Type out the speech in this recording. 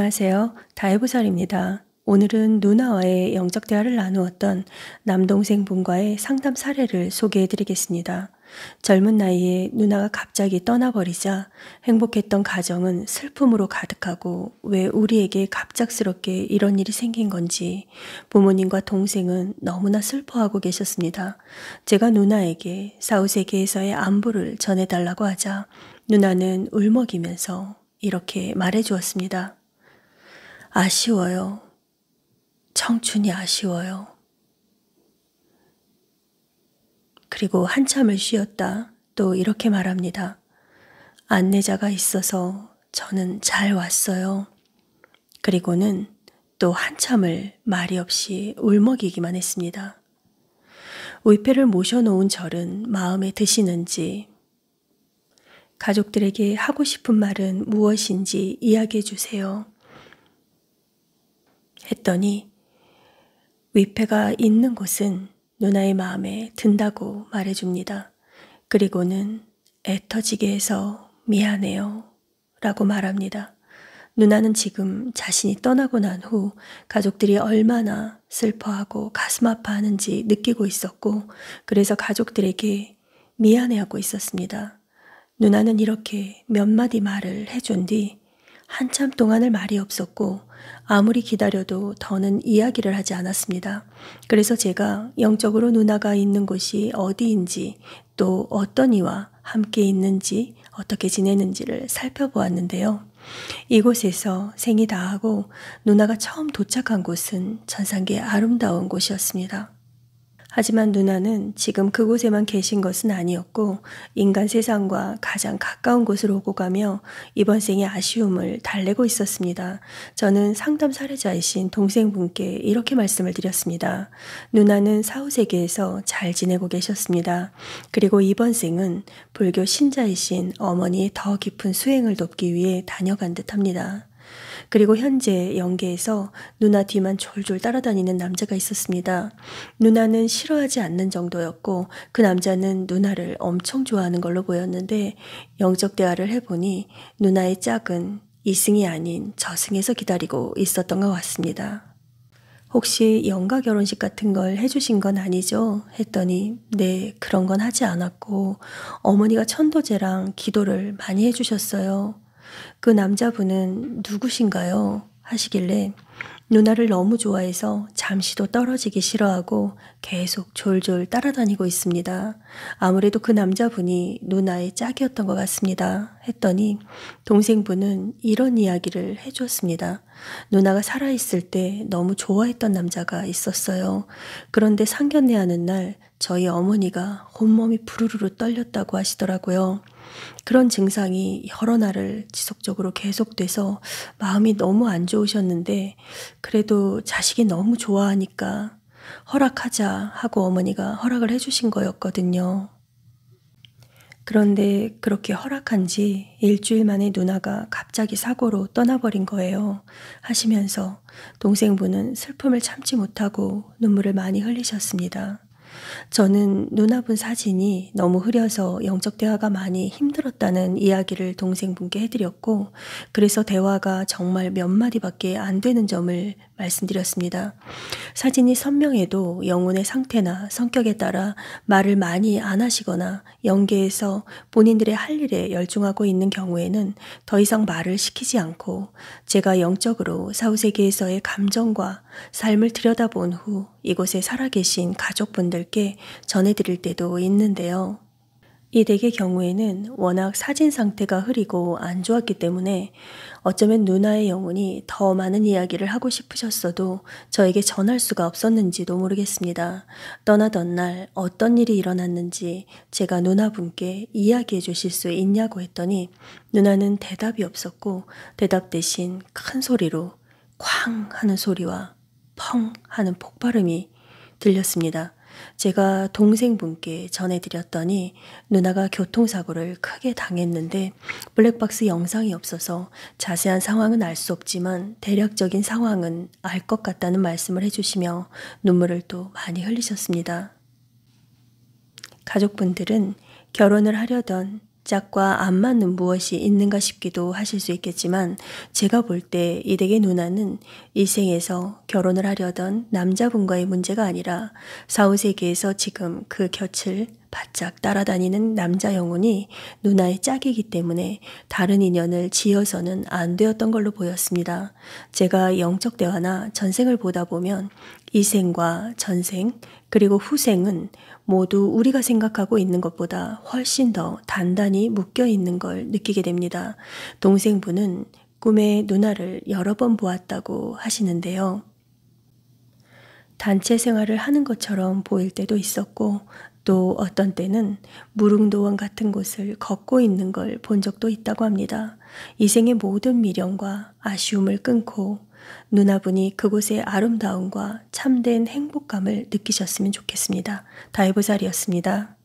안녕하세요. 다혜보살입니다. 오늘은 누나와의 영적 대화를 나누었던 남동생분과의 상담 사례를 소개해 드리겠습니다. 젊은 나이에 누나가 갑자기 떠나버리자 행복했던 가정은 슬픔으로 가득하고 왜 우리에게 갑작스럽게 이런 일이 생긴 건지 부모님과 동생은 너무나 슬퍼하고 계셨습니다. 제가 누나에게 사후세계에서의 안부를 전해달라고 하자 누나는 울먹이면서 이렇게 말해주었습니다. 아쉬워요. 청춘이 아쉬워요. 그리고 한참을 쉬었다 또 이렇게 말합니다. 안내자가 있어서 저는 잘 왔어요. 그리고는 또 한참을 말이 없이 울먹이기만 했습니다. 위패를 모셔놓은 절은 마음에 드시는지 가족들에게 하고 싶은 말은 무엇인지 이야기해 주세요. 했더니 위패가 있는 곳은 누나의 마음에 든다고 말해줍니다. 그리고는 애터지게 해서 미안해요 라고 말합니다. 누나는 지금 자신이 떠나고 난 후 가족들이 얼마나 슬퍼하고 가슴 아파하는지 느끼고 있었고 그래서 가족들에게 미안해하고 있었습니다. 누나는 이렇게 몇 마디 말을 해준 뒤 한참 동안을 말이 없었고 아무리 기다려도 더는 이야기를 하지 않았습니다. 그래서 제가 영적으로 누나가 있는 곳이 어디인지 또 어떤 이와 함께 있는지 어떻게 지내는지를 살펴보았는데요. 이곳에서 생이 다하고 누나가 처음 도착한 곳은 천상계의 아름다운 곳이었습니다. 하지만 누나는 지금 그곳에만 계신 것은 아니었고 인간 세상과 가장 가까운 곳으로 오고 가며 이번 생의 아쉬움을 달래고 있었습니다. 저는 상담 사례자이신 동생분께 이렇게 말씀을 드렸습니다. 누나는 사후세계에서 잘 지내고 계셨습니다. 그리고 이번 생은 불교 신자이신 어머니의 더 깊은 수행을 돕기 위해 다녀간 듯합니다. 그리고 현재 영계에서 누나 뒤만 졸졸 따라다니는 남자가 있었습니다. 누나는 싫어하지 않는 정도였고 그 남자는 누나를 엄청 좋아하는 걸로 보였는데 영적 대화를 해보니 누나의 짝은 이승이 아닌 저승에서 기다리고 있었던 것 같습니다. 혹시 영가 결혼식 같은 걸 해주신 건 아니죠? 했더니 네, 그런 건 하지 않았고 어머니가 천도제랑 기도를 많이 해주셨어요. 그 남자분은 누구신가요? 하시길래 누나를 너무 좋아해서 잠시도 떨어지기 싫어하고 계속 졸졸 따라다니고 있습니다. 아무래도 그 남자분이 누나의 짝이었던 것 같습니다. 했더니 동생분은 이런 이야기를 해주었습니다. 누나가 살아있을 때 너무 좋아했던 남자가 있었어요. 그런데 상견례하는 날 저희 어머니가 온몸이 부르르 떨렸다고 하시더라고요. 그런 증상이 여러 날을 지속적으로 계속돼서 마음이 너무 안 좋으셨는데 그래도 자식이 너무 좋아하니까 허락하자 하고 어머니가 허락을 해주신 거였거든요. 그런데 그렇게 허락한 지 일주일 만에 누나가 갑자기 사고로 떠나버린 거예요. 하시면서 동생분은 슬픔을 참지 못하고 눈물을 많이 흘리셨습니다. 저는 누나분 사진이 너무 흐려서 영적 대화가 많이 힘들었다는 이야기를 동생분께 해드렸고 그래서 대화가 정말 몇 마디밖에 안 되는 점을 말씀드렸습니다. 사진이 선명해도 영혼의 상태나 성격에 따라 말을 많이 안 하시거나 영계에서 본인들의 할 일에 열중하고 있는 경우에는 더 이상 말을 시키지 않고 제가 영적으로 사후세계에서의 감정과 삶을 들여다본 후 이곳에 살아계신 가족분들께 전해드릴 때도 있는데요. 이 댁의 경우에는 워낙 사진 상태가 흐리고 안 좋았기 때문에 어쩌면 누나의 영혼이 더 많은 이야기를 하고 싶으셨어도 저에게 전할 수가 없었는지도 모르겠습니다. 떠나던 날 어떤 일이 일어났는지 제가 누나분께 이야기해 주실 수 있냐고 했더니 누나는 대답이 없었고 대답 대신 큰 소리로 쾅 하는 소리와 펑 하는 폭발음이 들렸습니다. 제가 동생분께 전해드렸더니 누나가 교통사고를 크게 당했는데 블랙박스 영상이 없어서 자세한 상황은 알 수 없지만 대략적인 상황은 알 것 같다는 말씀을 해주시며 눈물을 또 많이 흘리셨습니다. 가족분들은 결혼을 하려던 짝과 안 맞는 무엇이 있는가 싶기도 하실 수 있겠지만 제가 볼 때 이 댁의 누나는 일생에서 결혼을 하려던 남자분과의 문제가 아니라 사후세계에서 지금 그 곁을 바짝 따라다니는 남자 영혼이 누나의 짝이기 때문에 다른 인연을 지어서는 안 되었던 걸로 보였습니다. 제가 영적 대화나 전생을 보다 보면 이생과 전생 그리고 후생은 모두 우리가 생각하고 있는 것보다 훨씬 더 단단히 묶여 있는 걸 느끼게 됩니다. 동생분은 꿈에 누나를 여러 번 보았다고 하시는데요. 단체 생활을 하는 것처럼 보일 때도 있었고 또 어떤 때는 무릉도원 같은 곳을 걷고 있는 걸 본 적도 있다고 합니다. 이 생의 모든 미련과 아쉬움을 끊고 누나분이 그곳의 아름다움과 참된 행복감을 느끼셨으면 좋겠습니다. 다이브살이었습니다.